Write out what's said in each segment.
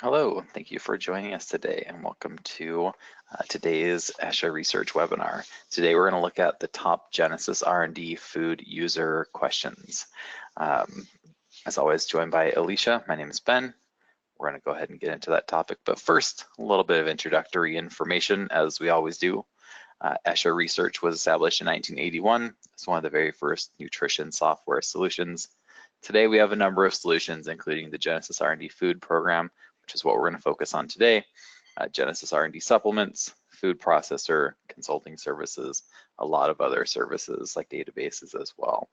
Hello, thank you for joining us today and welcome to today's ESHA Research webinar. Today we're going to look at the top Genesis R&D food user questions. As always, joined by Alicia. My name is Ben. We're going to go ahead and get into that topic, but first, a little bit of introductory information as we always do. ESHA Research was established in 1981. It's one of the very first nutrition software solutions. Today we have a number of solutions, including the Genesis R&D Food Program, which is what we're going to focus on today, Genesis R&D Supplements, Food Processor, Consulting Services, a lot of other services like databases as well.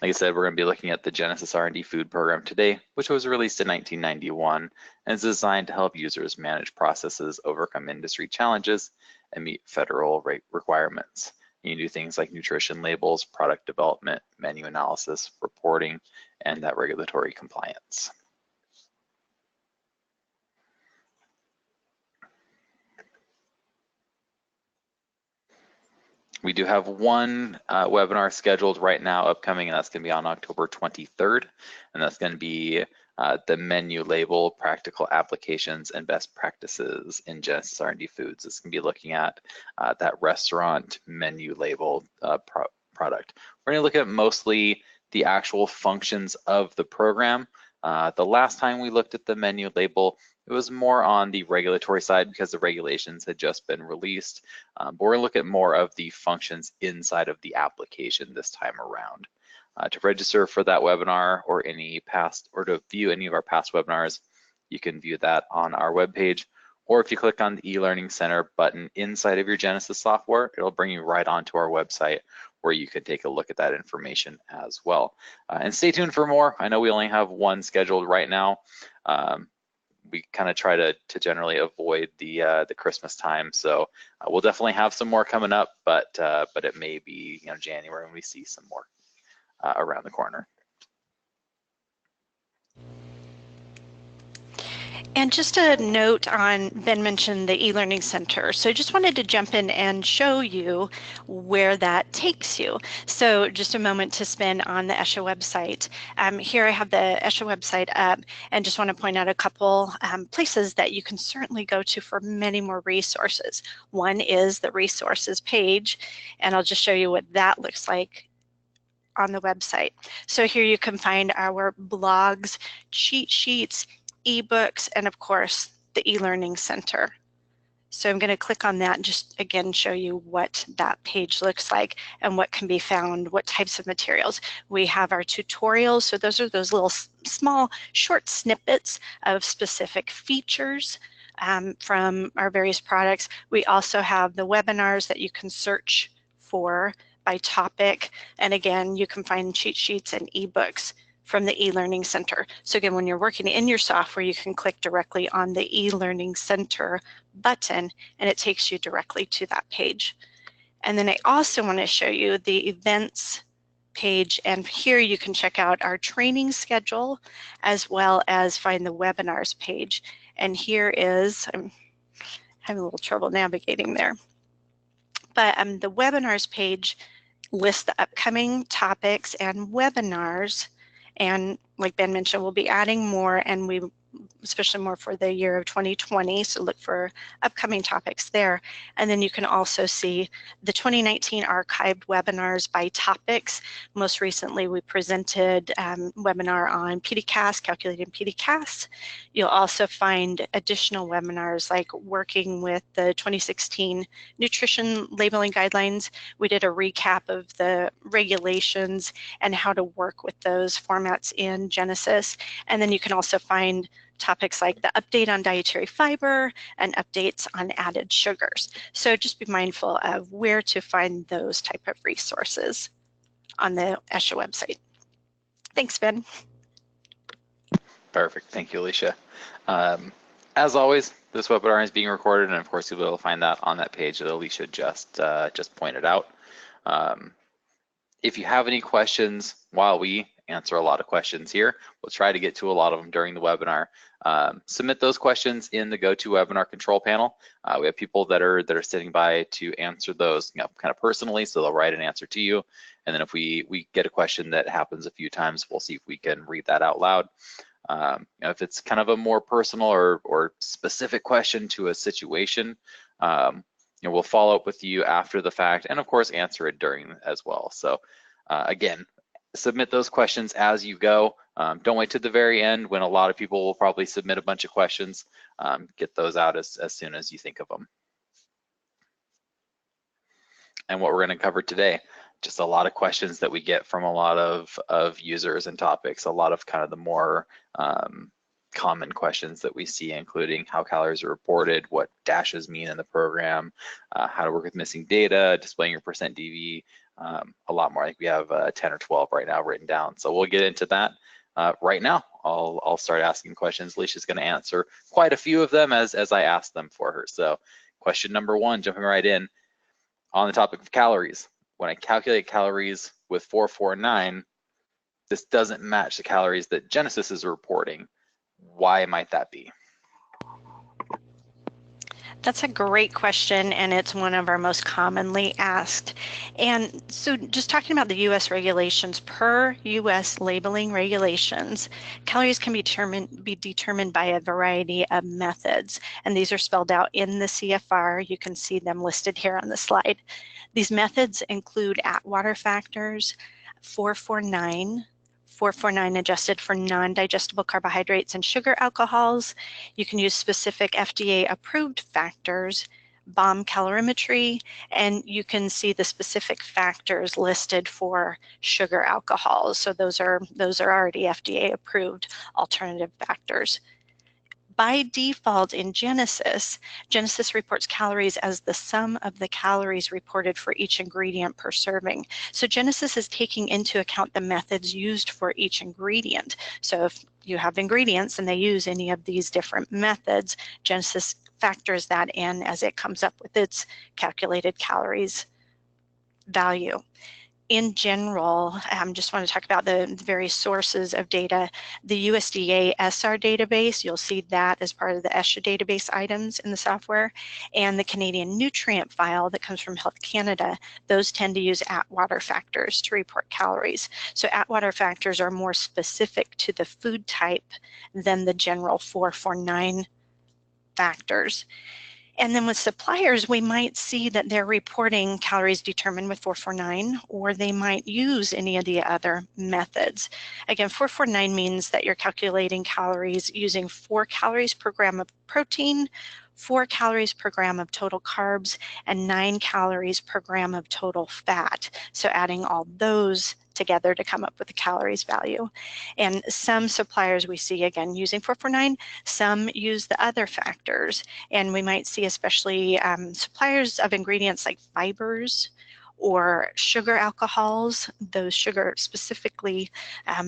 Like I said, we're going to be looking at the Genesis R&D Food Program today, which was released in 1991 and is designed to help users manage processes, overcome industry challenges, and meet federal requirements. You can do things like nutrition labels, product development, menu analysis, reporting, and that regulatory compliance. We do have one webinar scheduled right now upcoming, and that's going to be on October 23rd, and that's going to be the menu label, practical applications, and best practices in Genesis R&D Foods. It's going to be looking at that restaurant menu label product. We're going to look at mostly the actual functions of the program. The last time we looked at the menu label, it was more on the regulatory side because the regulations had just been released. But we're going to look at more of the functions inside of the application this time around. To register for that webinar or to view any of our past webinars, you can view that on our webpage. Or if you click on the e-learning center button inside of your Genesis software, it'll bring you right onto our website where you can take a look at that information as well. And stay tuned for more. I know we only have one scheduled right now. We kind of try to generally avoid the Christmas time, so we'll definitely have some more coming up, but it may be January when we see some more around the corner. And just a note on, Ben mentioned the e-learning center. So I just wanted to jump in and show you where that takes you. So just a moment to spend on the ESHA website. Here I have the ESHA website up and just want to point out a couple places that you can certainly go to for many more resources. One is the resources page, and I'll just show you what that looks like on the website. So here you can find our blogs, cheat sheets, ebooks, and of course the e-learning center. So I'm going to click on that and just again show you what that page looks like and what can be found, what types of materials. We have our tutorials, so those are those little small short snippets of specific features from our various products. We also have the webinars that you can search for by topic, and again you can find cheat sheets and ebooks from the e-learning center. So again, when you're working in your software, you can click directly on the e-learning center button and it takes you directly to that page. And then I also want to show you the events page, and here you can check out our training schedule as well as find the webinars page. And here is, I'm having a little trouble navigating there, but the webinars page lists the upcoming topics and webinars. And like Ben mentioned, we'll be adding more, and we especially more for the year of 2020, so look for upcoming topics there. And then you can also see the 2019 archived webinars by topics. Most recently, we presented a webinar on PDCAS, calculating PDCAS. You'll also find additional webinars like working with the 2016 nutrition labeling guidelines. We did a recap of the regulations and how to work with those formats in Genesis. And then you can also find topics like the update on dietary fiber and updates on added sugars. So just be mindful of where to find those type of resources on the ESHA website. Thanks, Ben. Perfect, thank you, Alicia. As always, this webinar is being recorded, and of course you'll be able to find that on that page that Alicia just pointed out. If you have any questions, while we answer a lot of questions here, we'll try to get to a lot of them during the webinar. Submit those questions in the GoToWebinar control panel. We have people that are sitting by to answer those kind of personally, so they'll write an answer to you. And then if we get a question that happens a few times, we'll see if we can read that out loud. If it's kind of a more personal or specific question to a situation, we'll follow up with you after the fact, and of course answer it during as well. So again, submit those questions as you go. Don't wait to the very end when a lot of people will probably submit a bunch of questions. Get those out as soon as you think of them. And what we're going to cover today, just a lot of questions that we get from a lot of users and topics, a lot of kind of the more common questions that we see, including how calories are reported, what dashes mean in the program, how to work with missing data, displaying your percent DV, a lot more. I think we have 10 or 12 right now written down. So we'll get into that right now. I'll start asking questions. Alicia's going to answer quite a few of them as I ask them for her. So question number one, jumping right in, on the topic of calories. When I calculate calories with 449, this doesn't match the calories that Genesis is reporting. Why might that be? That's a great question, and it's one of our most commonly asked. And so just talking about the U.S. regulations, per U.S. labeling regulations, calories can be determined by a variety of methods, and these are spelled out in the CFR. You can see them listed here on the slide. These methods include Atwater factors, 449 adjusted for non-digestible carbohydrates and sugar alcohols. You can use specific FDA-approved factors, BOM calorimetry, and you can see the specific factors listed for sugar alcohols. So those are already FDA-approved alternative factors. By default in Genesis reports calories as the sum of the calories reported for each ingredient per serving. So Genesis is taking into account the methods used for each ingredient. So if you have ingredients and they use any of these different methods, Genesis factors that in as it comes up with its calculated calories value. In general, I just want to talk about the various sources of data. The USDA SR database, you'll see that as part of the ESHA database items in the software, and the Canadian nutrient file that comes from Health Canada, those tend to use Atwater factors to report calories. So Atwater factors are more specific to the food type than the general 449 factors. And then with suppliers, we might see that they're reporting calories determined with 449, or they might use any of the other methods. Again, 449 means that you're calculating calories using 4 calories per gram of protein, 4 calories per gram of total carbs, and 9 calories per gram of total fat. So adding all those together to come up with the calories value. And some suppliers we see, again, using 449, some use the other factors. And we might see especially suppliers of ingredients like fibers or sugar alcohols, those specifically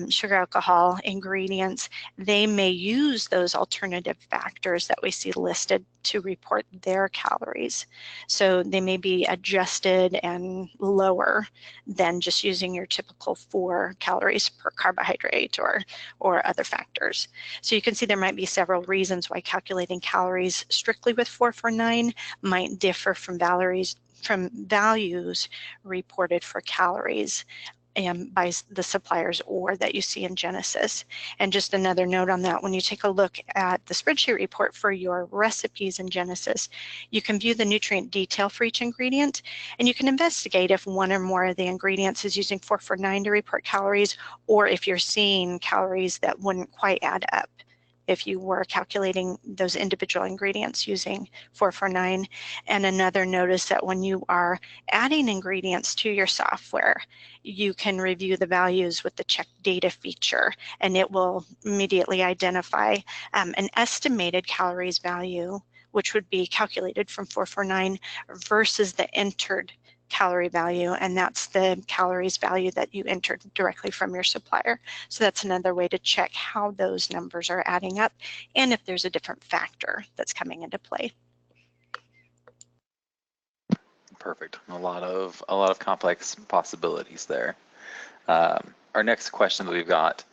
sugar alcohol ingredients, they may use those alternative factors that we see listed to report their calories. So they may be adjusted and lower than just using your typical 4 calories per carbohydrate or other factors. So you can see there might be several reasons why calculating calories strictly with 449 might differ from values reported for calories by the suppliers or that you see in Genesis. And just another note on that, when you take a look at the spreadsheet report for your recipes in Genesis, you can view the nutrient detail for each ingredient, and you can investigate if one or more of the ingredients is using 449 to report calories, or if you're seeing calories that wouldn't quite add up if you were calculating those individual ingredients using 449. And another notice that when you are adding ingredients to your software, you can review the values with the check data feature, and it will immediately identify an estimated calories value, which would be calculated from 449 versus the entered calorie value, and that's the calories value that you entered directly from your supplier. So that's another way to check how those numbers are adding up and if there's a different factor that's coming into play. Perfect. A lot of complex possibilities there. Our next question that we've got,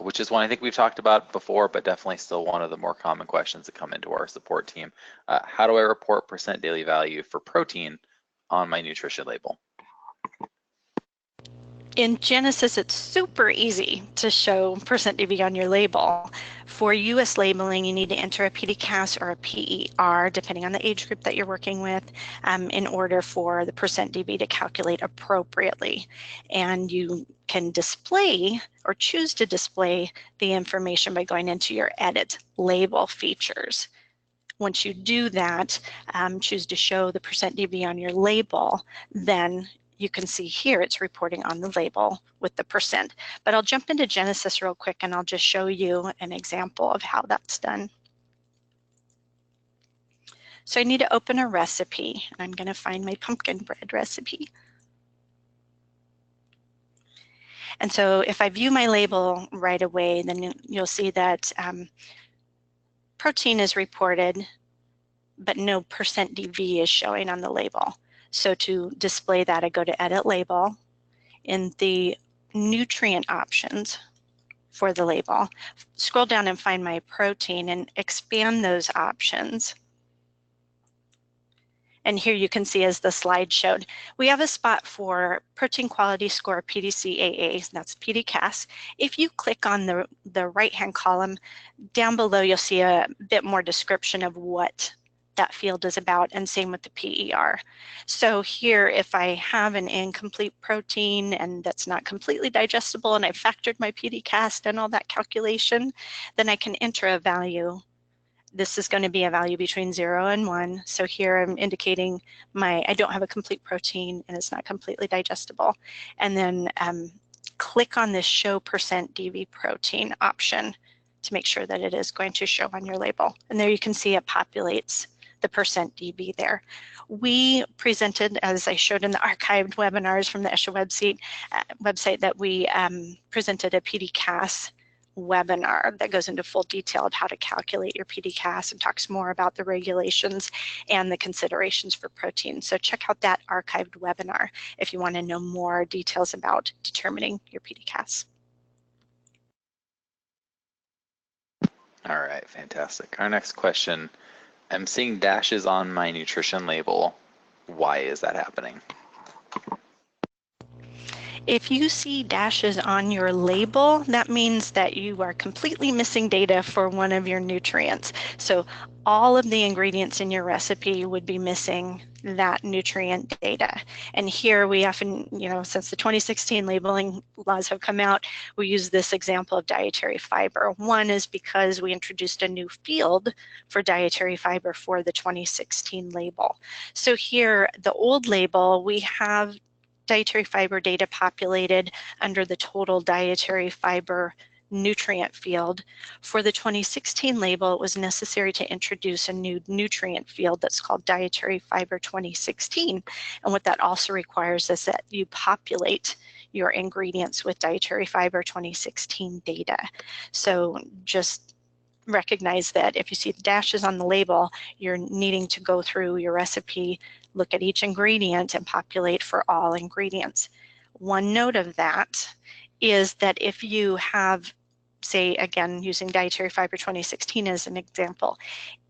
which is one I think we've talked about before, but definitely still one of the more common questions that come into our support team. How do I report percent daily value for protein on my nutrition label? In Genesis, it's super easy to show %dB on your label. For US labeling, you need to enter a PDCAS or a PER, depending on the age group that you're working with, in order for the %dB to calculate appropriately. And you can display or choose to display the information by going into your Edit Label features. Once you do that, choose to show the %dB on your label, then you can see here it's reporting on the label with the %. But I'll jump into Genesis real quick and I'll just show you an example of how that's done. So I need to open a recipe. I'm going to find my pumpkin bread recipe. And so if I view my label right away, then you'll see that protein is reported, but no %dV is showing on the label. So to display that, I go to Edit Label. In the nutrient options for the label, scroll down and find my protein and expand those options. And here you can see, as the slide showed, we have a spot for protein quality score PDCAA, that's PDCAS. If you click on the right-hand column, down below you'll see a bit more description of what that field is about, and same with the PER. So here, if I have an incomplete protein and that's not completely digestible and I've factored my PDCAS and all that calculation, then I can enter a value. This is going to be a value between 0 and 1. So here I'm indicating I don't have a complete protein and it's not completely digestible. And then click on this show %dV protein option to make sure that it is going to show on your label. And there you can see it populates the %dV there. We presented, as I showed in the archived webinars from the ESHA website, that we presented a PDCAS webinar that goes into full detail of how to calculate your PDCAS and talks more about the regulations and the considerations for protein. So check out that archived webinar if you want to know more details about determining your PDCAS. All right, fantastic. Our next question, I'm seeing dashes on my nutrition label. Why is that happening? If you see dashes on your label, that means that you are completely missing data for one of your nutrients. So all of the ingredients in your recipe would be missing that nutrient data. And here we often, since the 2016 labeling laws have come out, we use this example of dietary fiber. One is because we introduced a new field for dietary fiber for the 2016 label. So here, the old label, we have dietary fiber data populated under the total dietary fiber nutrient field. For the 2016 label, it was necessary to introduce a new nutrient field that's called Dietary Fiber 2016. And what that also requires is that you populate your ingredients with Dietary Fiber 2016 data. So just recognize that if you see the dashes on the label, you're needing to go through your recipe, look at each ingredient, and populate for all ingredients. One note of that is that if you have, say, again, using Dietary Fiber 2016 as an example,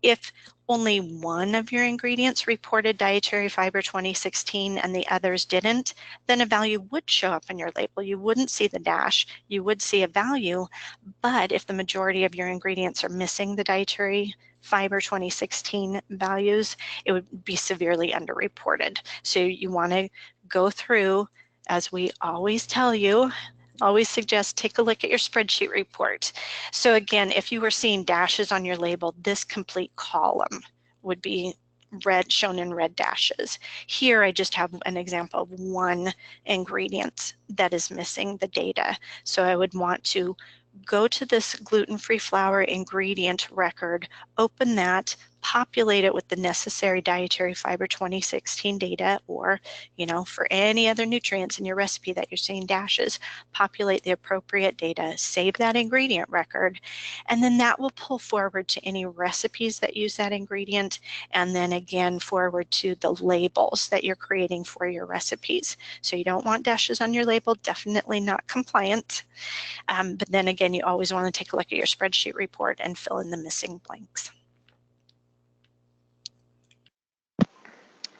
if only one of your ingredients reported Dietary Fiber 2016 and the others didn't, then a value would show up on your label. You wouldn't see the dash, you would see a value, but if the majority of your ingredients are missing the Dietary Fiber 2016 values, it would be severely underreported. So you want to go through, as we always tell you, always suggest take a look at your spreadsheet report. So again, if you were seeing dashes on your label, this complete column would be shown in red dashes. Here I just have an example of one ingredient that is missing the data. So I would want to go to this gluten-free flour ingredient record, open that, populate it with the necessary Dietary Fiber 2016 data, or, for any other nutrients in your recipe that you're seeing dashes, populate the appropriate data, save that ingredient record, and then that will pull forward to any recipes that use that ingredient, and then again forward to the labels that you're creating for your recipes. So you don't want dashes on your label, definitely not compliant. But then again, you always want to take a look at your spreadsheet report and fill in the missing blanks.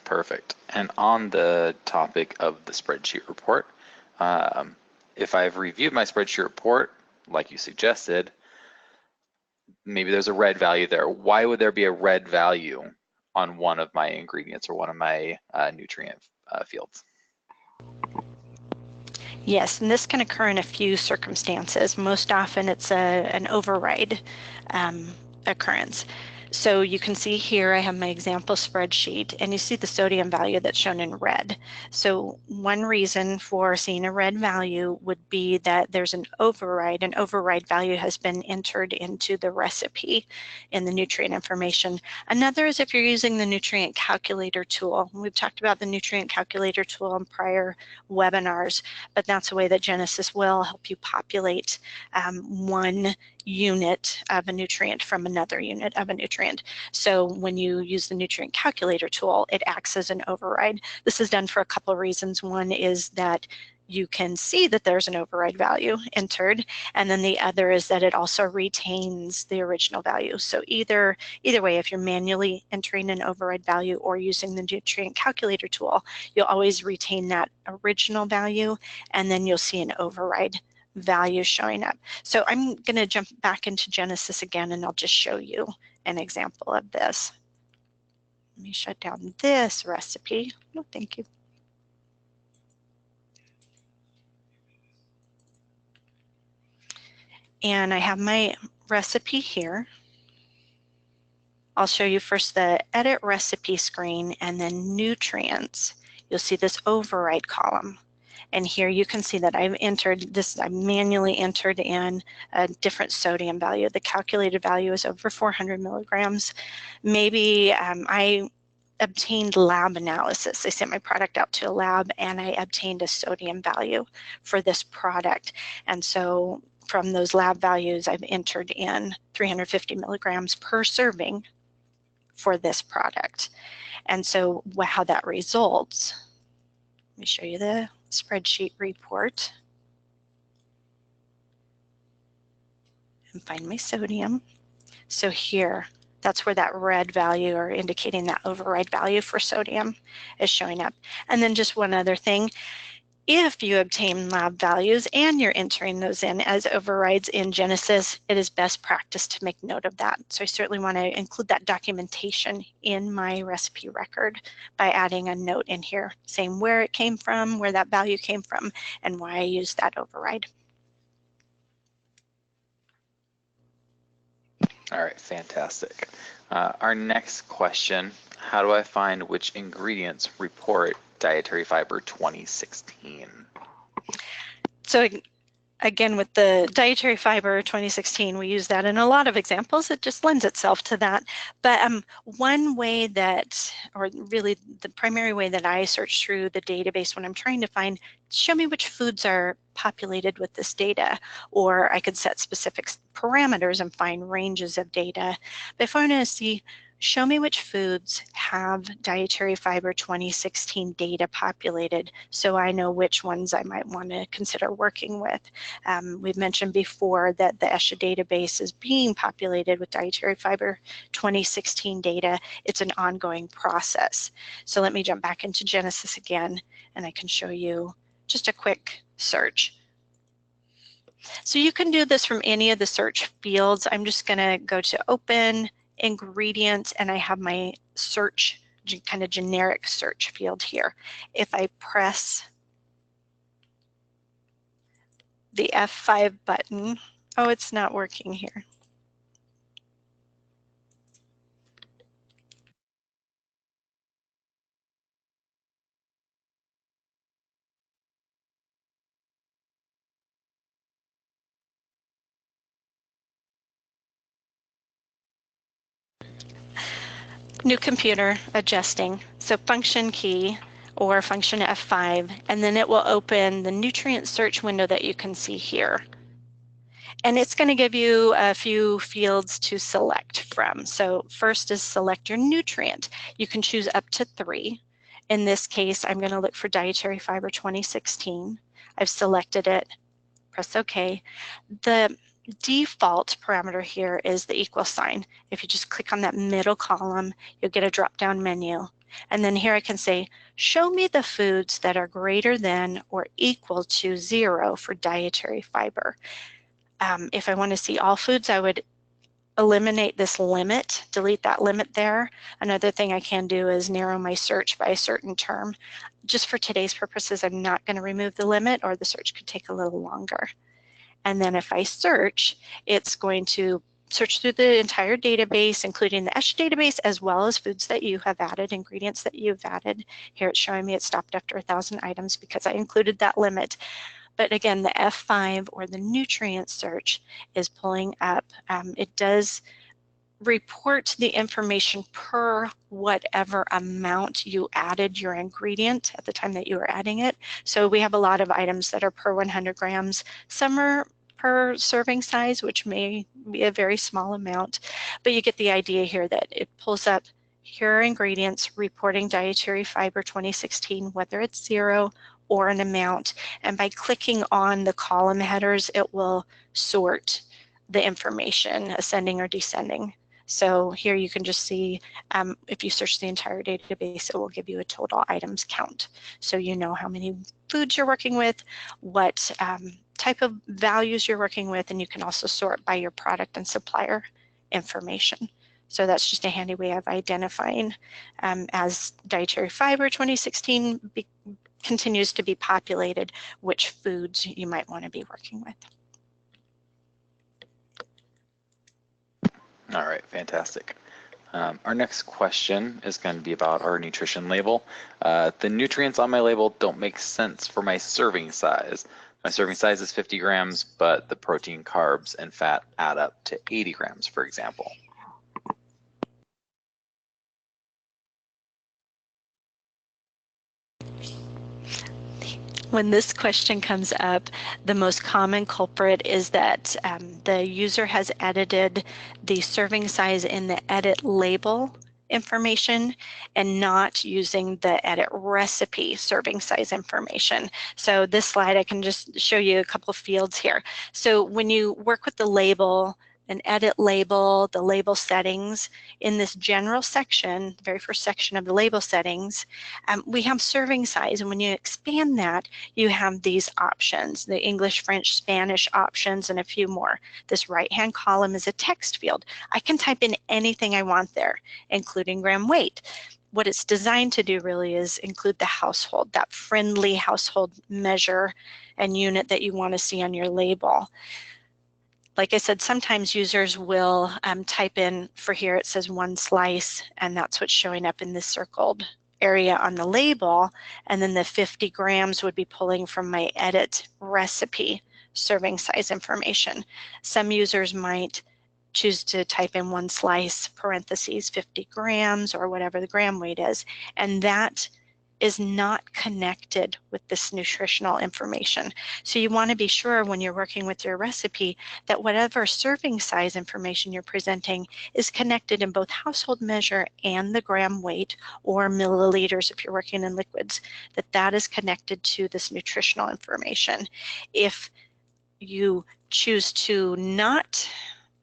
Perfect. And on the topic of the spreadsheet report, if I've reviewed my spreadsheet report, like you suggested, maybe there's a red value there. Why would there be a red value on one of my ingredients or one of my nutrient fields? Yes, and this can occur in a few circumstances. Most often it's an override occurrence. So you can see here I have my example spreadsheet, and you see the sodium value that's shown in red. So one reason for seeing a red value would be that there's an override. An override value has been entered into the recipe in the nutrient information. Another is if you're using the nutrient calculator tool. We've talked about the nutrient calculator tool in prior webinars, but that's a way that Genesis will help you populate one unit of a nutrient from another unit of a nutrient. So when you use the nutrient calculator tool, it acts as an override. This is done for a couple of reasons. One is that you can see that there's an override value entered, and then the other is that it also retains the original value. So either way, if you're manually entering an override value or using the nutrient calculator tool, you'll always retain that original value, and then you'll see an override value showing up. So I'm going to jump back into Genesis again, and I'll just show you an example of this. Let me shut down this recipe. No, thank you. And I have my recipe here. I'll show you first the edit recipe screen and then nutrients. You'll see this override column. And here you can see that I've entered this, I manually entered in a different sodium value. The calculated value is over 400 milligrams. Maybe I obtained lab analysis. I sent my product out to a lab and I obtained a sodium value for this product. And so from those lab values, I've entered in 350 milligrams per serving for this product. And so how that results, let me show you the spreadsheet report and find my sodium. So here, that's where that red value or indicating that override value for sodium is showing up. And then just one other thing, if you obtain lab values and you're entering those in as overrides in Genesis, it is best practice to make note of that. So I certainly want to include that documentation in my recipe record by adding a note in here saying where it came from, where that value came from, and why I used that override. All right, fantastic. Our next question, how do I find which ingredients report Dietary Fiber 2016? So again, with the Dietary Fiber 2016, we use that in a lot of examples. It just lends itself to that. But one way that, or really the primary way that I search through the database when I'm trying to find, show me which foods are populated with this data, or I could set specific parameters and find ranges of data. But if I want to see, show me which foods have Dietary Fiber 2016 data populated so I know which ones I might want to consider working with. We've mentioned before that the ESHA database is being populated with Dietary Fiber 2016 data. It's an ongoing process. So let me jump back into Genesis again, and I can show you just a quick search. So you can do this from any of the search fields. I'm just going to go to Open, Ingredients, and I have my search, kind of generic search field here. If I press the F5 button, oh, it's not working here. New computer, adjusting. So function key or function F5, and then it will open the nutrient search window that you can see here. And it's going to give you a few fields to select from. So first is select your nutrient. You can choose up to 3. In this case, I'm going to look for Dietary Fiber 2016. I've selected it, press OK. The default parameter here is the equal sign. If you just click on that middle column, you'll get a drop-down menu. And then here I can say, show me the foods that are greater than or equal to 0 for dietary fiber. If I want to see all foods, I would eliminate this limit, delete that limit there. Another thing I can do is narrow my search by a certain term. Just for today's purposes, I'm not going to remove the limit, or the search could take a little longer. And then if I search, it's going to search through the entire database, including the ESH database, as well as foods that you have added, ingredients that you've added. Here it's showing me it stopped after 1,000 items because I included that limit. But again, the F5 or the nutrient search is pulling up. It does report the information per whatever amount you added your ingredient at the time that you were adding it. So we have a lot of items that are per 100 grams. Some are per serving size, which may be a very small amount, but you get the idea here that it pulls up here are ingredients reporting dietary fiber 2016, whether it's 0 or an amount. And by clicking on the column headers, it will sort the information, ascending or descending. So here you can just see, if you search the entire database, it will give you a total items count. So you know how many foods you're working with, what type of values you're working with, and you can also sort by your product and supplier information. So that's just a handy way of identifying as dietary fiber 2016 continues to be populated, which foods you might want to be working with. All right, fantastic. Our next question is going to be about our nutrition label. The nutrients on my label don't make sense for my serving size. My serving size is 50 grams, but the protein, carbs, and fat add up to 80 grams, for example. When this question comes up, the most common culprit is that the user has edited the serving size in the edit label information and not using the edit recipe serving size information. So this slide, I can just show you a couple of fields here. So when you work with the label, an edit label, the label settings, in this general section, the very first section of the label settings, we have serving size. And when you expand that, you have these options, the English, French, Spanish options, and a few more. This right-hand column is a text field. I can type in anything I want there, including gram weight. What it's designed to do really is include the household, that friendly household measure and unit that you want to see on your label. Like I said, sometimes users will type in, for here it says 1 slice, and that's what's showing up in this circled area on the label. And then the 50 grams would be pulling from my edit recipe serving size information. Some users might choose to type in 1 slice, parentheses, 50 grams, or whatever the gram weight is. And that is not connected with this nutritional information. So you want to be sure when you're working with your recipe that whatever serving size information you're presenting is connected in both household measure and the gram weight, or milliliters if you're working in liquids, that is connected to this nutritional information. If you choose to not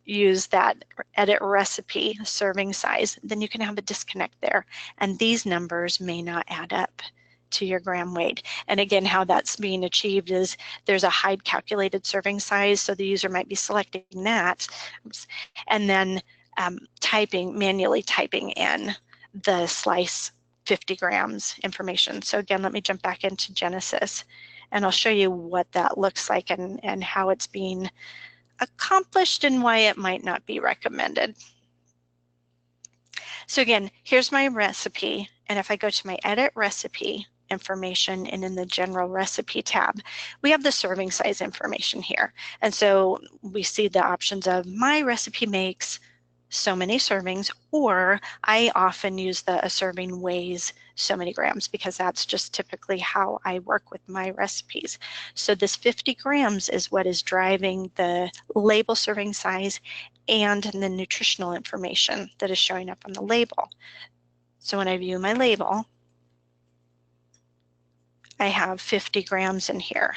use that edit recipe serving size, then you can have a disconnect there. And these numbers may not add up to your gram weight. And again, how that's being achieved is there's a hide calculated serving size. So the user might be selecting that and then manually typing in the slice 50 grams information. So again, let me jump back into Genesis and I'll show you what that looks like and how it's being accomplished and why it might not be recommended. So again, here's my recipe. And if I go to my edit recipe information and in the general recipe tab, we have the serving size information here. And so we see the options of my recipe makes so many servings, or I often use a serving weighs so many grams because that's just typically how I work with my recipes. So this 50 grams is what is driving the label serving size and the nutritional information that is showing up on the label. So when I view my label, I have 50 grams in here.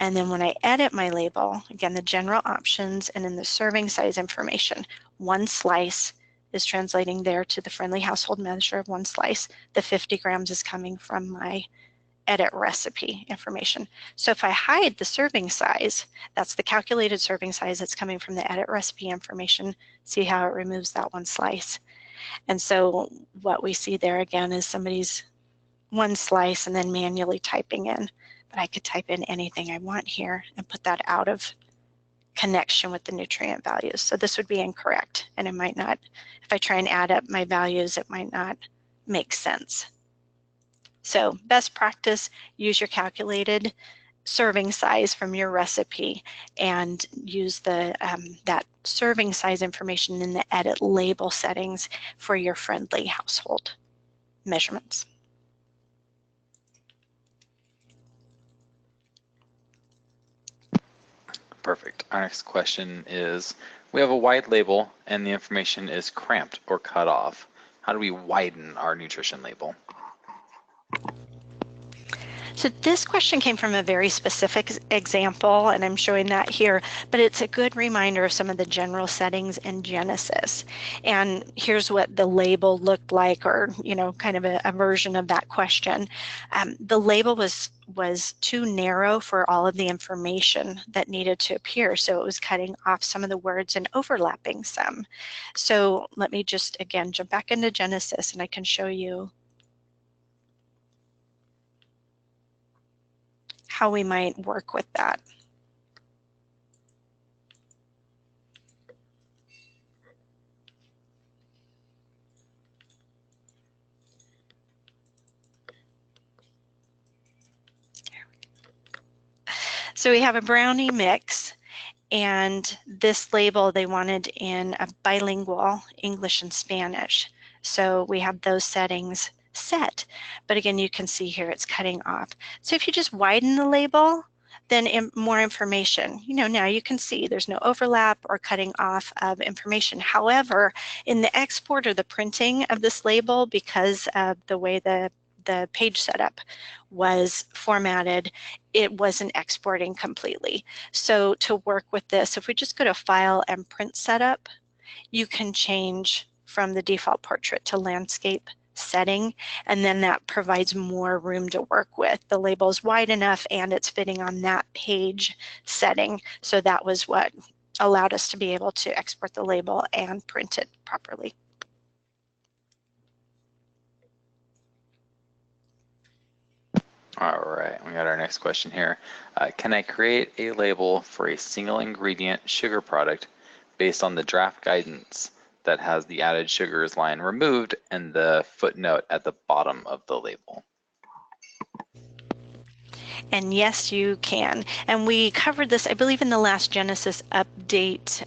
And then when I edit my label, again, the general options and in the serving size information, 1 slice, is translating there to the friendly household measure of 1 slice. The 50 grams is coming from my edit recipe information. So if I hide the serving size, that's the calculated serving size that's coming from the edit recipe information. See how it removes that 1 slice. And so what we see there again is somebody's 1 slice and then manually typing in. But I could type in anything I want here and put that out of connection with the nutrient values. So this would be incorrect, and it might not, if I try and add up my values, it might not make sense. So best practice, use your calculated serving size from your recipe and use the that serving size information in the edit label settings for your friendly household measurements. Perfect. Our next question is, we have a wide label and the information is cramped or cut off. How do we widen our nutrition label? So this question came from a very specific example, and I'm showing that here, but it's a good reminder of some of the general settings in Genesis. And here's what the label looked like, or kind of a version of that question. The label was too narrow for all of the information that needed to appear, so it was cutting off some of the words and overlapping some. So let me just again jump back into Genesis, and I can show you how we might work with that. So we have a brownie mix, and this label they wanted in a bilingual English and Spanish. So we have those settings set, but again, you can see here it's cutting off. So if you just widen the label, then more information, now you can see there's no overlap or cutting off of information. However, in the export or the printing of this label, because of the way the page setup was formatted, it wasn't exporting completely. So to work with this, if we just go to File and Print Setup, you can change from the default portrait to landscape setting, and then that provides more room to work with. The label is wide enough and it's fitting on that page setting. So that was what allowed us to be able to export the label and print it properly. All right, we got our next question here. Can I create a label for a single ingredient sugar product based on the draft guidance that has the added sugars line removed and the footnote at the bottom of the label? And yes, you can. And we covered this, I believe, in the last Genesis update.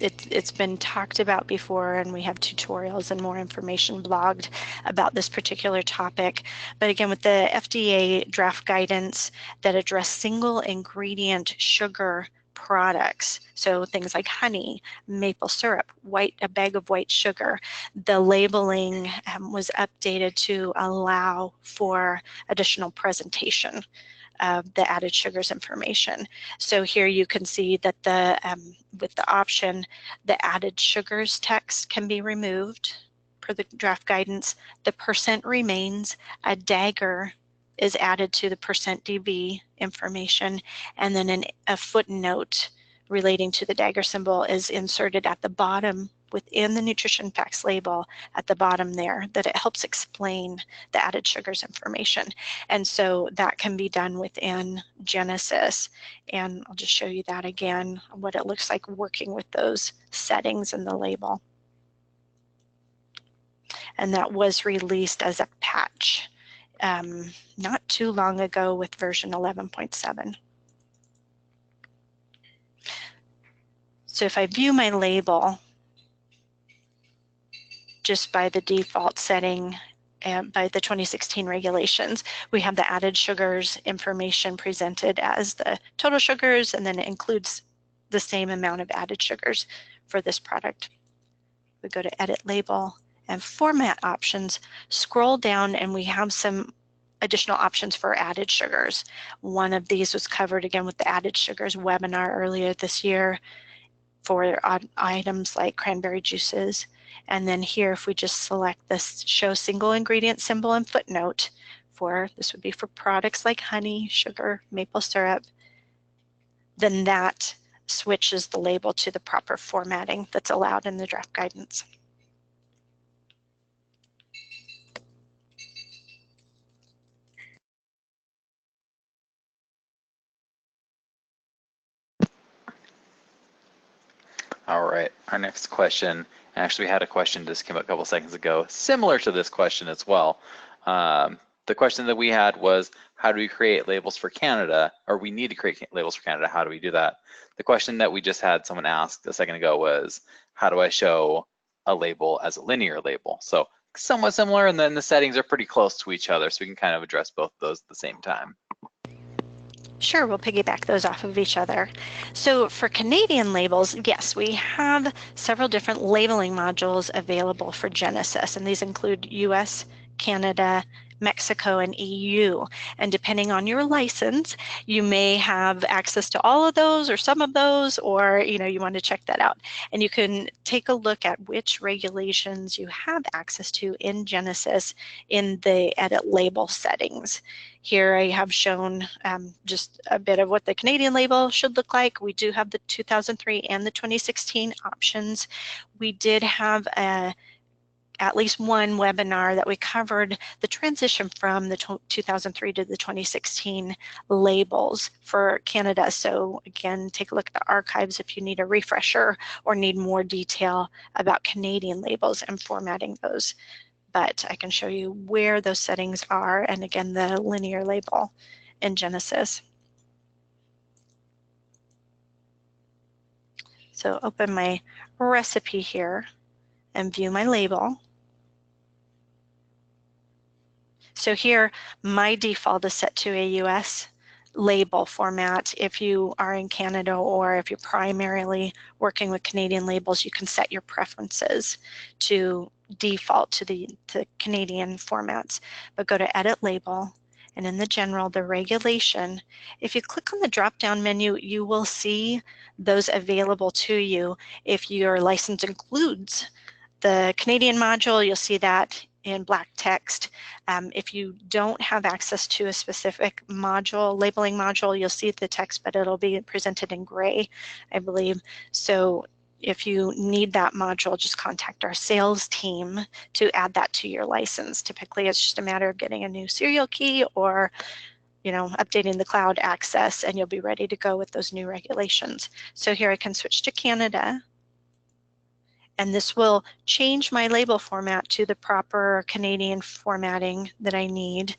It's been talked about before, and we have tutorials and more information blogged about this particular topic. But again, with the FDA draft guidance that address single ingredient sugar products, so things like honey, maple syrup, a bag of white sugar, the labeling was updated to allow for additional presentation of the added sugars information. So here you can see that with the option, the added sugars text can be removed per the draft guidance. The percent remains, a dagger is added to the percent DB information, and then a footnote relating to the dagger symbol is inserted at the bottom within the nutrition facts label at the bottom there, that it helps explain the added sugars information. And so that can be done within Genesis. And I'll just show you that again, what it looks like working with those settings in the label. And that was released as a patch not too long ago with version 11.7. So if I view my label just by the default setting and by the 2016 regulations, we have the added sugars information presented as the total sugars, and then it includes the same amount of added sugars for this product. We go to Edit Label and Format Options, scroll down, and we have some additional options for added sugars. One of these was covered again with the added sugars webinar earlier this year for items like cranberry juices. And then here, if we just select this show single ingredient symbol and footnote this would be for products like honey, sugar, maple syrup, then that switches the label to the proper formatting that's allowed in the draft guidance. All right, our next question, actually we had a question just came up a couple seconds ago, similar to this question as well. The question that we had was, how do we create labels for Canada, or we need to create labels for Canada, how do we do that? The question that we just had someone ask a second ago was, how do I show a label as a linear label? So somewhat similar, and then the settings are pretty close to each other, so we can kind of address both of those at the same time. Sure, we'll piggyback those off of each other. So for Canadian labels, yes, we have several different labeling modules available for Genesis, and these include US, Canada, Mexico, and EU. And depending on your license, you may have access to all of those or some of those, or you want to check that out. And you can take a look at which regulations you have access to in Genesis in the edit label settings. Here I have shown just a bit of what the Canadian label should look like. We do have the 2003 and the 2016 options. We did have at least one webinar that we covered the transition from the 2003 to the 2016 labels for Canada. So again, take a look at the archives if you need a refresher or need more detail about Canadian labels and formatting those. But I can show you where those settings are, and again, the linear label in Genesis. So open my recipe here and view my label. So here, my default is set to a US label format. If you are in Canada or if you're primarily working with Canadian labels, you can set your preferences to default to the Canadian formats. But go to Edit Label, and in the General, the Regulation. If you click on the drop-down menu, you will see those available to you. If your license includes the Canadian module, you'll see that in black text. If you don't have access to a specific module, labeling module, you'll see the text, but it'll be presented in gray, I believe. So if you need that module, just contact our sales team to add that to your license. Typically, it's just a matter of getting a new serial key or updating the cloud access, and you'll be ready to go with those new regulations. So here I can switch to Canada, and this will change my label format to the proper Canadian formatting that I need.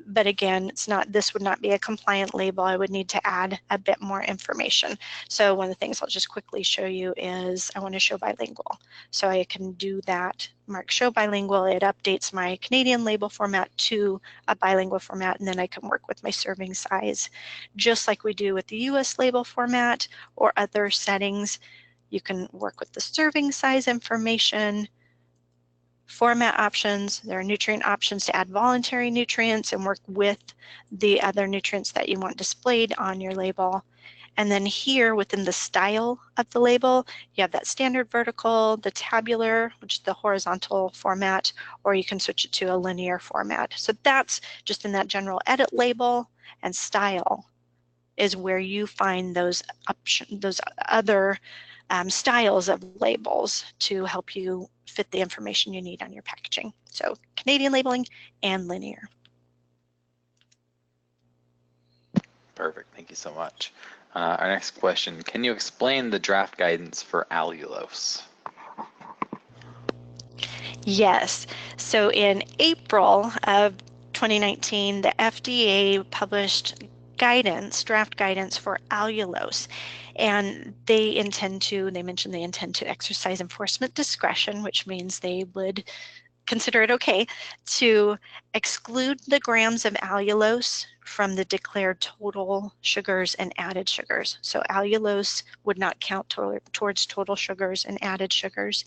But again, this would not be a compliant label. I would need to add a bit more information. So one of the things I'll just quickly show you is I want to show bilingual. So I can do that, mark show bilingual. It updates my Canadian label format to a bilingual format, and then I can work with my serving size. Just like we do with the US label format or other settings, you can work with the serving size information, format options. There are nutrient options to add voluntary nutrients and work with the other nutrients that you want displayed on your label. And then here within the style of the label, you have that standard vertical, the tabular, which is the horizontal format, or you can switch it to a linear format. So that's just in that general edit label, and style is where you find those other styles of labels to help you fit the information you need on your packaging. So Canadian labeling and linear. Perfect, thank you so much. Our next question, can you explain the draft guidance for allulose? Yes, so in April of 2019, the FDA published draft guidance for allulose. And they mentioned they intend to exercise enforcement discretion, which means they would consider it okay to exclude the grams of allulose from the declared total sugars and added sugars. So allulose would not count towards total sugars and added sugars.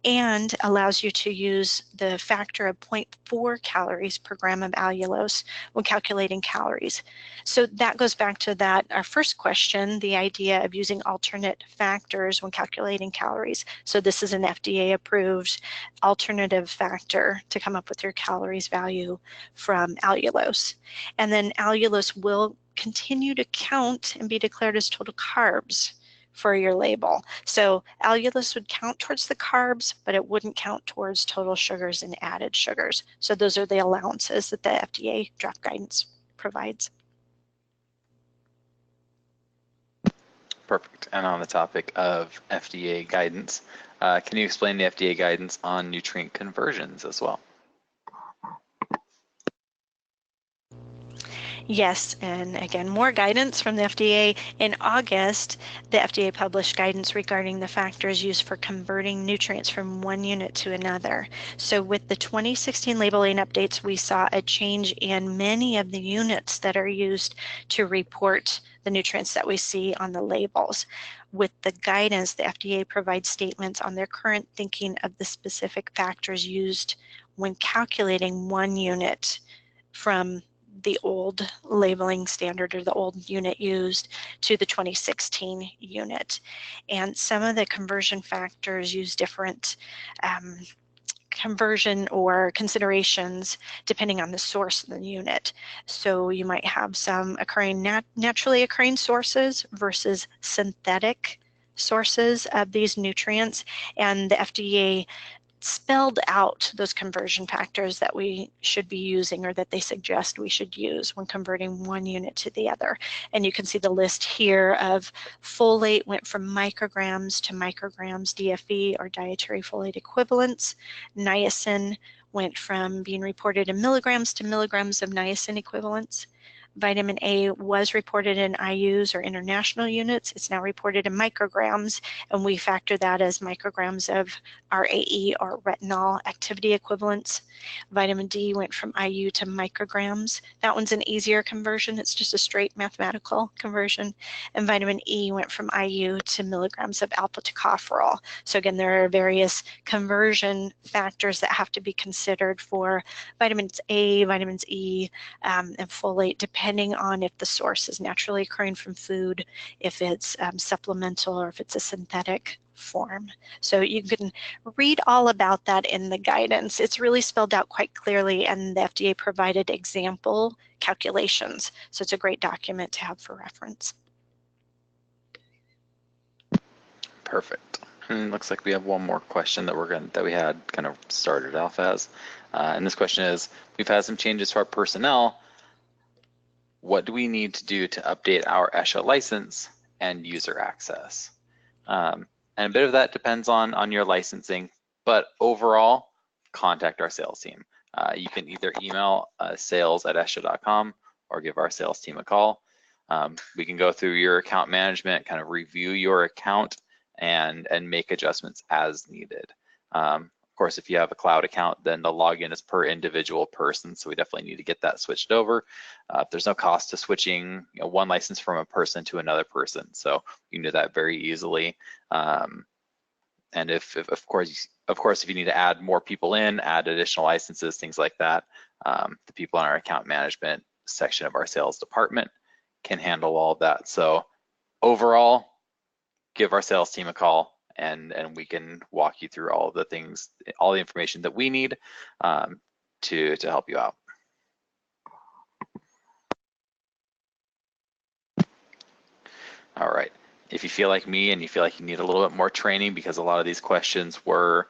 and allows you to use the factor of 0.4 calories per gram of allulose when calculating calories. So that goes back to our first question, the idea of using alternate factors when calculating calories. So this is an FDA approved alternative factor to come up with your calories value from allulose. And then allulose will continue to count and be declared as total carbs for your label. So allulose would count towards the carbs, but it wouldn't count towards total sugars and added sugars. So those are the allowances that the FDA draft guidance provides. Perfect. And on the topic of FDA guidance, can you explain the FDA guidance on nutrient conversions as well? Yes, and again, more guidance from the FDA. In August, the FDA published guidance regarding the factors used for converting nutrients from one unit to another. So with the 2016 labeling updates, we saw a change in many of the units that are used to report the nutrients that we see on the labels. With the guidance, the FDA provides statements on their current thinking of the specific factors used when calculating one unit from the old labeling standard or the old unit used to the 2016 unit. And some of the conversion factors use different conversion or considerations depending on the source of the unit. So you might have some occurring naturally occurring sources versus synthetic sources of these nutrients, and the FDA spelled out those conversion factors that we should be using or that they suggest we should use when converting one unit to the other. And you can see the list here of folate went from micrograms to micrograms DFE or dietary folate equivalents. Niacin went from being reported in milligrams to milligrams of niacin equivalents. Vitamin A was reported in IUs or international units. It's now reported in micrograms, and we factor that as micrograms of RAE or retinol activity equivalents. Vitamin D went from IU to micrograms. That one's an easier conversion. It's just a straight mathematical conversion. And vitamin E went from IU to milligrams of alpha tocopherol. So again, there are various conversion factors that have to be considered for vitamins A, vitamins E, and folate, depending on if the source is naturally occurring from food, if it's supplemental, or if it's a synthetic form. So you can read all about that in the guidance. It's really spelled out quite clearly, and the FDA provided example calculations. So it's a great document to have for reference. Perfect. And it looks like we have one more question that we had kind of started off as. And this question is, we've had some changes to our personnel. What do we need to do to update our ESHA license and user access? And a bit of that depends on your licensing, but overall, contact our sales team. You can either email sales@esha.com or give our sales team a call. We can go through your account management, kind of review your account and make adjustments as needed. Of course, if you have a cloud account, then the login is per individual person, so we definitely need to get that switched over. There's no cost to switching one license from a person to another person, so you can do that very easily. And if of course, if you need to add more people in, add additional licenses, things like that, the people on our account management section of our sales department can handle all of that. So overall, give our sales team a call, and we can walk you through all of the things, all the information that we need to help you out. All right, if you feel like me and you feel like you need a little bit more training, because a lot of these questions were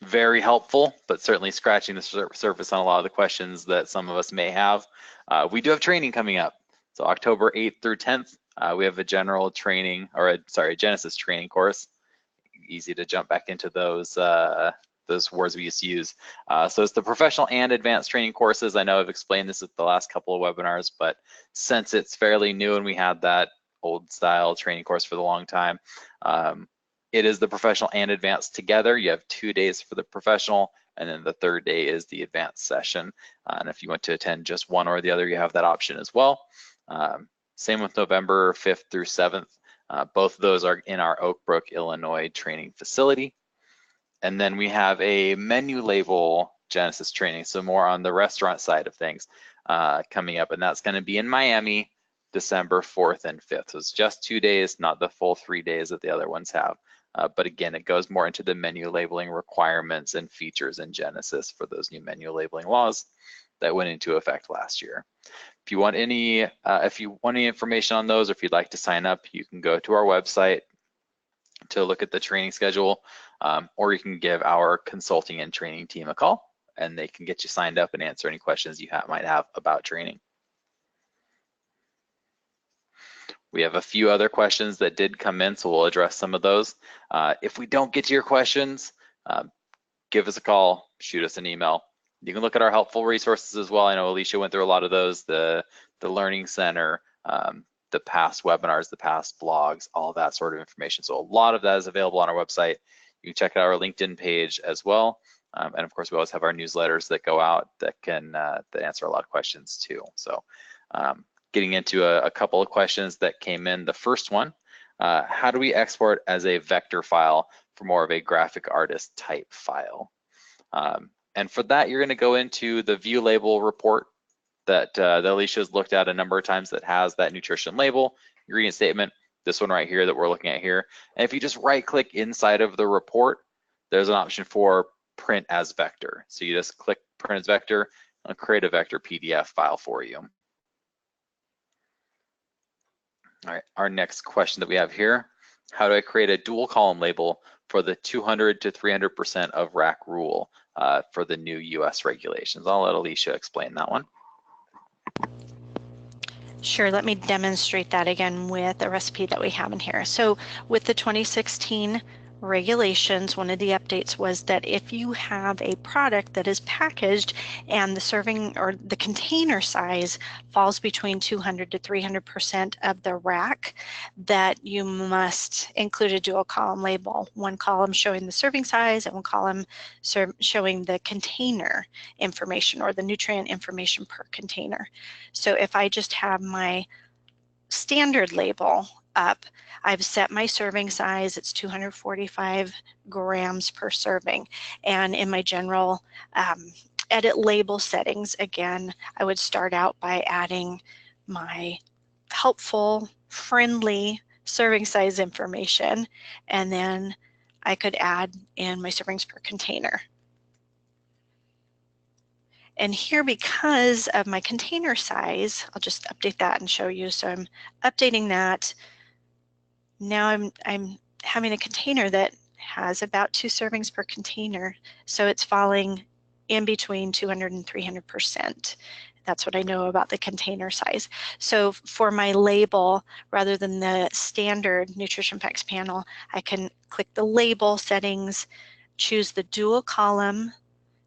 very helpful, but certainly scratching the surface on a lot of the questions that some of us may have, we do have training coming up. So October 8th through 10th, we have a general training, or a Genesis training course. Easy to jump back into those words we used to use. So it's the professional and advanced training courses. I know I've explained this at the last couple of webinars, but since it's fairly new and we had that old style training course for the long time, it is the professional and advanced together. You have 2 days for the professional, and then the third day is the advanced session. And if you want to attend just one or the other, you have that option as well. Same with November 5th through 7th. Both of those are in our Oak Brook, Illinois training facility. And then we have a menu label Genesis training, so more on the restaurant side of things coming up, and that's going to be in Miami, December 4th and 5th. So it's just 2 days, not the full 3 days that the other ones have. But again, it goes more into the menu labeling requirements and features in Genesis for those new menu labeling laws that went into effect last year. If you want any information on those, or if you'd like to sign up, you can go to our website to look at the training schedule, or you can give our consulting and training team a call, and they can get you signed up and answer any questions you might have about training. We have a few other questions that did come in, so we'll address some of those. If we don't get to your questions, give us a call, shoot us an email. You can look at our helpful resources as well. I know Alicia went through a lot of those, the Learning Center, the past webinars, the past blogs, all that sort of information. So a lot of that is available on our website. You can check out our LinkedIn page as well. And of course, we always have our newsletters that go out that can that answer a lot of questions too. So getting into a couple of questions that came in. The first one, how do we export as a vector file for more of a graphic artist type file? And for that, you're gonna go into the view label report that Alicia's looked at a number of times that has that nutrition label, ingredient statement, this one right here that we're looking at here. And if you just right click inside of the report, there's an option for print as vector. So you just click print as vector and create a vector PDF file for you. All right, our next question that we have here, how do I create a dual column label for the 200 to 300% of rack rule for the new US regulations? I'll let Alicia explain that one. Sure, let me demonstrate that again with a recipe that we have in here. So with the 2016 regulations, one of the updates was that if you have a product that is packaged and the serving or the container size falls between 200 to 300% of the rack, that you must include a dual column label, one column showing the serving size and one column showing the container information or the nutrient information per container. So if I just have my standard label up, I've set my serving size, it's 245 grams per serving. And in my general edit label settings, again, I would start out by adding my helpful, friendly serving size information, and then I could add in my servings per container. And here, because of my container size, I'll just update that and show you. So I'm updating that. Now I'm having a container that has about 2 servings per container. So it's falling in between 200 and 300%. That's what I know about the container size. So for my label, rather than the standard nutrition facts panel, I can click the label settings, choose the dual column.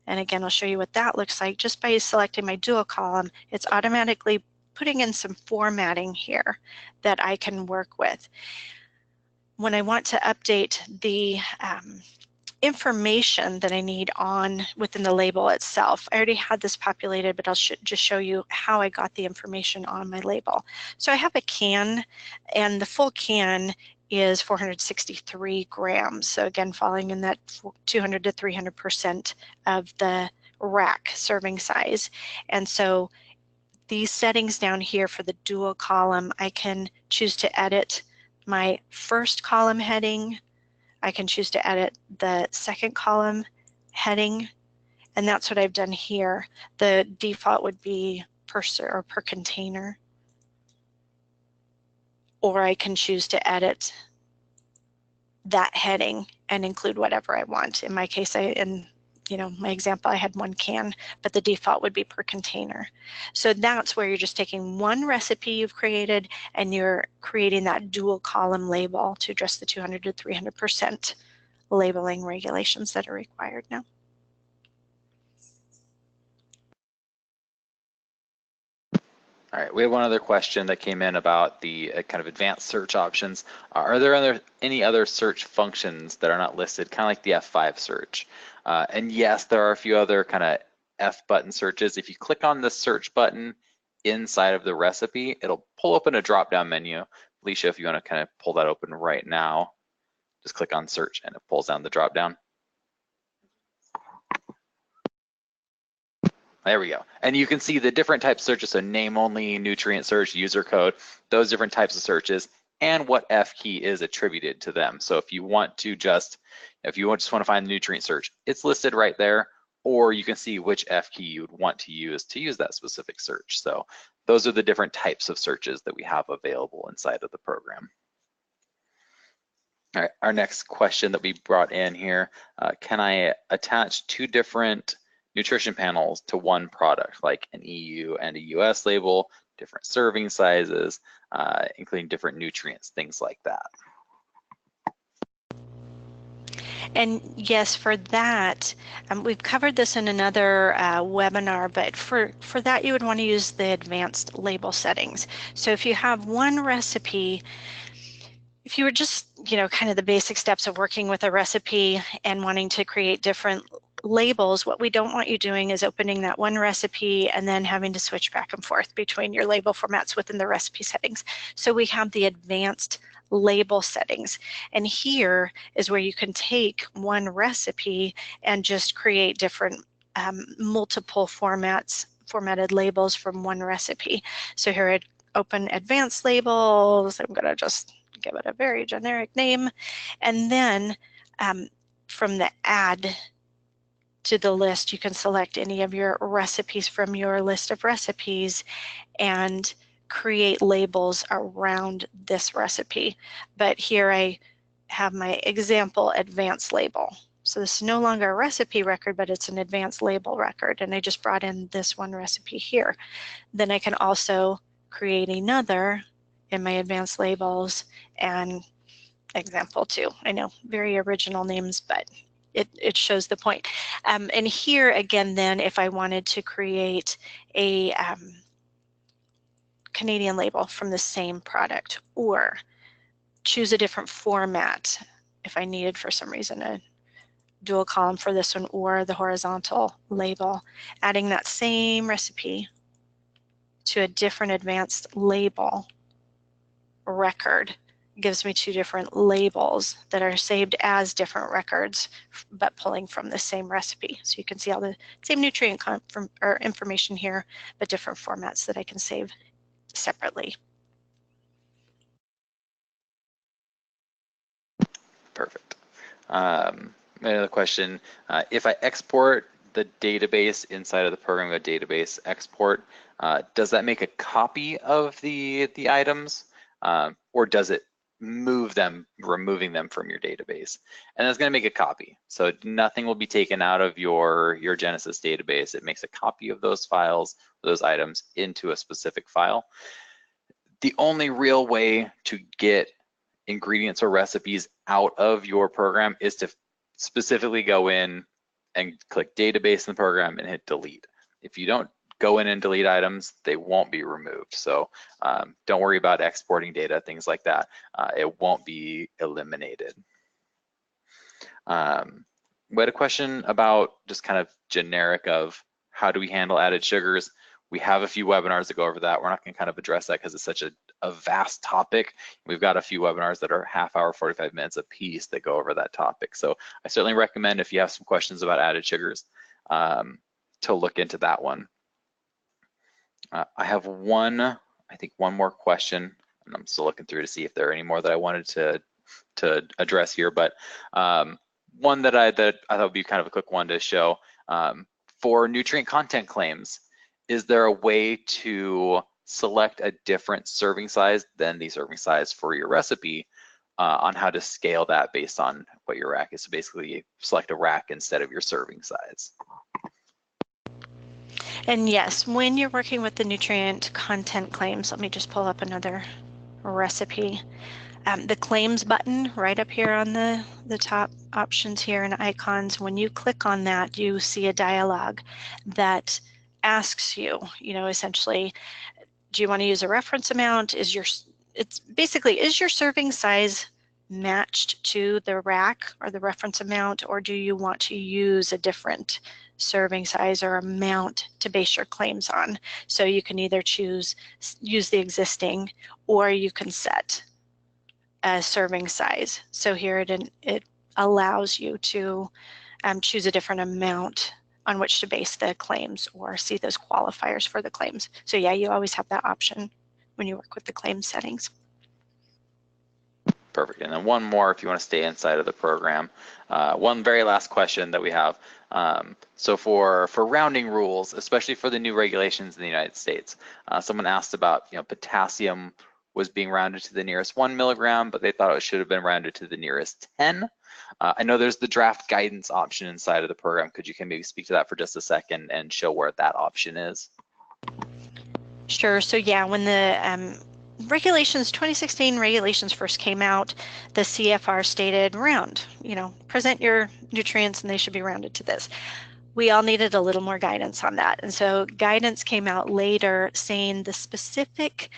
And again, I'll show you what that looks like. Just by selecting my dual column, it's automatically putting in some formatting here that I can work with. When I want to update the information that I need within the label itself, I already had this populated, but I'll just show you how I got the information on my label. So I have a can, and the full can is 463 grams. So again, falling in that 200 to 300% of the rack serving size. And so these settings down here for the dual column, I can choose to edit my first column heading. I can choose to edit the second column heading, and that's what I've done here. The default would be per container, or I can choose to edit that heading and include whatever I want. In my case, my example, I had 1 can, but the default would be per container. So that's where you're just taking one recipe you've created and you're creating that dual column label to address the 200 to 300% labeling regulations that are required now. All right, we have one other question that came in about the kind of advanced search options. Are there any other search functions that are not listed, kind of like the F5 search? And yes, there are a few other kind of F button searches. If you click on the search button inside of the recipe, it'll pull open a drop-down menu Alicia, if you want to kind of pull that open right now, just click on search and it pulls down the drop down. There we go. And you can see the different types of searches, so name only, nutrient search, user code, those different types of searches, and what F key is attributed to them. So if you just want to find the nutrient search, it's listed right there, or you can see which F key you would want to use that specific search. So those are the different types of searches that we have available inside of the program. All right, our next question that we brought in here, can I attach two different nutrition panels to one product, like an EU and a US label, different serving sizes, including different nutrients, things like that? And yes, for that, we've covered this in another webinar, but for that you would want to use the advanced label settings. So if you have one recipe, if you were just, kind of the basic steps of working with a recipe and wanting to create different labels, what we don't want you doing is opening that one recipe and then having to switch back and forth between your label formats within the recipe settings. So we have the advanced label settings, and here is where you can take one recipe and just create different multiple formatted labels from one recipe. So here I'd open advanced labels. I'm going to just give it a very generic name, and then from the add to the list, you can select any of your recipes from your list of recipes and create labels around this recipe. But here I have my example advanced label. So this is no longer a recipe record, but it's an advanced label record, and I just brought in this one recipe here. Then I can also create another in my advanced labels and example 2. I know, very original names, but it shows the point. And here again, then, if I wanted to create a Canadian label from the same product, or choose a different format if I needed for some reason a dual column for this one, or the horizontal label, adding that same recipe to a different advanced label record gives me two different labels that are saved as different records, but pulling from the same recipe. So you can see all the same nutrient information here, but different formats that I can save separately. Perfect. Another question, if I export the database inside of the program, a database export, does that make a copy of the items, or does it move them, removing them from your database? And that's going to make a copy. So nothing will be taken out of your Genesis database. It makes a copy of those files, those items, into a specific file. The only real way to get ingredients or recipes out of your program is to specifically go in and click database in the program and hit delete. If you don't go in and delete items, they won't be removed. So don't worry about exporting data, things like that. It won't be eliminated. We had a question about just kind of generic of how do we handle added sugars. We have a few webinars that go over that. We're not going to kind of address that because it's such a vast topic. We've got a few webinars that are half hour, 45 minutes a piece that go over that topic. So I certainly recommend, if you have some questions about added sugars, to look into that one. I have one more question, and I'm still looking through to see if there are any more that I wanted to address here, but one that I thought would be kind of a quick one to show. For nutrient content claims, is there a way to select a different serving size than the serving size for your recipe on how to scale that based on what your rack is? So basically select a rack instead of your serving size. And yes, when you're working with the nutrient content claims, let me just pull up another recipe. The claims button right up here on the top options here and icons, when you click on that, you see a dialog that asks you, essentially, do you want to use a reference amount? Is your serving size matched to the rack or the reference amount, or do you want to use a different serving size or amount to base your claims on? So you can either use the existing, or you can set a serving size. So here it allows you to choose a different amount on which to base the claims or see those qualifiers for the claims. So yeah, you always have that option when you work with the claim settings. Perfect. And then one more if you want to stay inside of the program. One very last question that we have. So for rounding rules, especially for the new regulations in the United States, someone asked about, potassium was being rounded to the nearest 1 milligram, but they thought it should have been rounded to the nearest 10. I know there's the draft guidance option inside of the program. Could you maybe speak to that for just a second and show where that option is? Sure. So yeah, when the regulations, 2016 regulations first came out, the CFR stated round, present your nutrients and they should be rounded to this. We all needed a little more guidance on that. And so guidance came out later saying the specific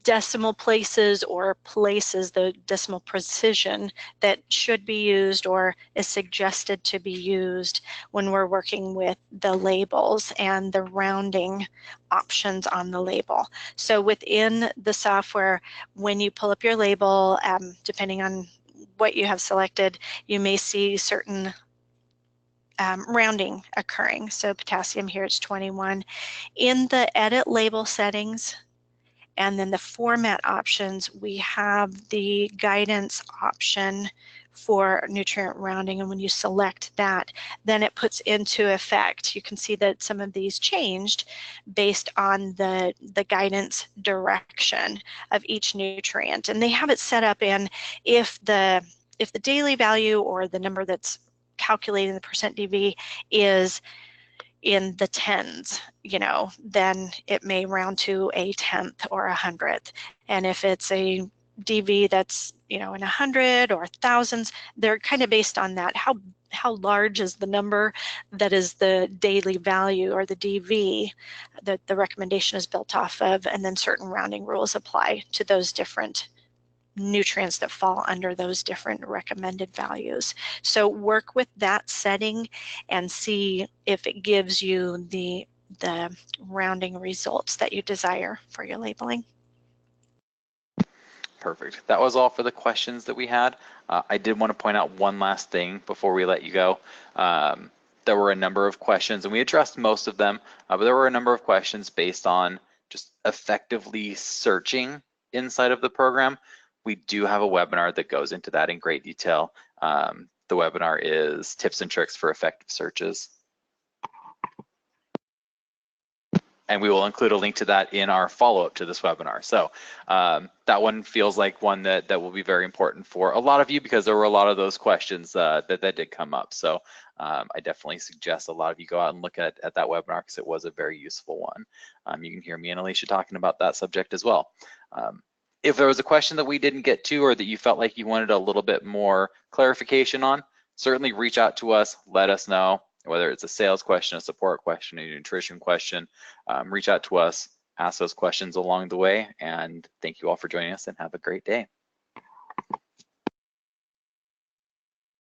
decimal places or places, the decimal precision that should be used or is suggested to be used when we're working with the labels and the rounding options on the label. So within the software, when you pull up your label, depending on what you have selected, you may see certain rounding occurring. So potassium here it's 21. In the edit label settings, and then the format options, we have the guidance option for nutrient rounding. And when you select that, then it puts into effect. You can see that some of these changed based on the guidance direction of each nutrient. And they have it set up in if the daily value or the number that's calculating the percent DV is in the tens, then it may round to a 10th or 100th. And if it's a DV that's, in 100 or thousands, they're kind of based on that. How large is the number that is the daily value or the DV that the recommendation is built off of, and then certain rounding rules apply to those different nutrients that fall under those different recommended values. So work with that setting and see if it gives you the rounding results that you desire for your labeling. Perfect. That was all for the questions that we had. I did want to point out one last thing before we let you go. There were a number of questions, and we addressed most of them, but there were a number of questions based on just effectively searching inside of the program. We do have a webinar that goes into that in great detail. The webinar is Tips and Tricks for Effective Searches. And we will include a link to that in our follow-up to this webinar. So that one feels like one that will be very important for a lot of you because there were a lot of those questions that did come up. So I definitely suggest a lot of you go out and look at that webinar because it was a very useful one. You can hear me and Alicia talking about that subject as well. If there was a question that we didn't get to or that you felt like you wanted a little bit more clarification on, certainly reach out to us, let us know. Whether it's a sales question, a support question, a nutrition question, reach out to us, ask those questions along the way, and thank you all for joining us and have a great day.